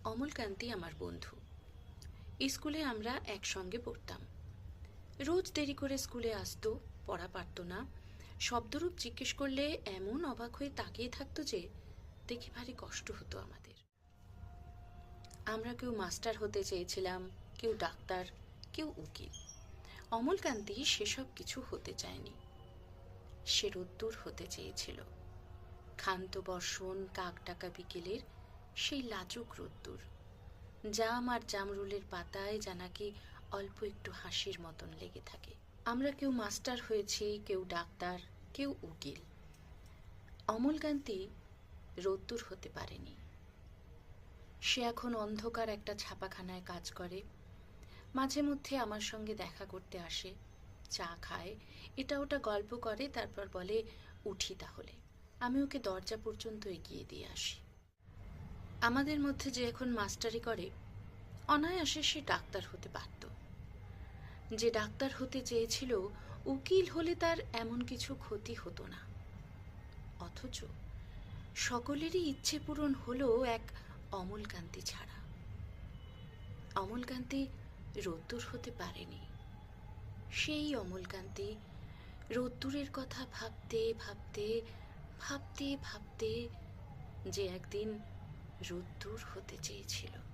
অমলকান্তি আমার বন্ধু। স্কুলে আমরা একসঙ্গে পড়তাম। রোজ দেরি করে স্কুলে আসতো, পড়া পারত না। শব্দরূপ জিজ্ঞেস করলে এমন অবাক হয়ে তাকিয়ে থাকতো যে দেখে ভারী কষ্ট হতো আমাদের। আমরা কেউ মাস্টার হতে চেয়েছিলাম, কেউ ডাক্তার, কেউ উকিল। অমলকান্তি সেসব কিছু হতে চায়নি। সে রোদ্দুর হতে চেয়েছিল। ক্ষান্ত বর্ষণ, কাক ডাকা বিকেলের সেই লাজুক রোদ্দুর, জাম আর জামরুলের পাতায় যা নাকি অল্প একটু হাসির মতন লেগে থাকে। আমরা কেউ মাস্টার হয়েছি, কেউ ডাক্তার, কেউ উকিল। অমলকান্তি রোদ্দুর হতে পারেনি। সে এখন অন্ধকার একটা ছাপাখানায় কাজ করে। মাঝে মধ্যে আমার সঙ্গে দেখা করতে আসে, চা খায়, এটা ওটা গল্প করে, তারপর বলে উঠি তাহলে। আমি ওকে দরজা পর্যন্ত এগিয়ে দিয়ে আসি। আমাদের মধ্যে যে এখন মাস্টারি করে, অনায়াসে সে ডাক্তার হতে পারত। যে ডাক্তার হতে চেয়েছিল, উকিল হলে তার এমন কিছু ক্ষতি হতো না। অথচ সকলেরই ইচ্ছে পূরণ হলো এক অমলকান্তি ছাড়া। অমলকান্তি রোদ্দুর হতে পারেনি। সেই অমলকান্তি রোদ্দুরের কথা ভাবতে ভাবতে ভাবতে ভাবতে যে একদিন রোদ্দুর হতে চেয়েছিল।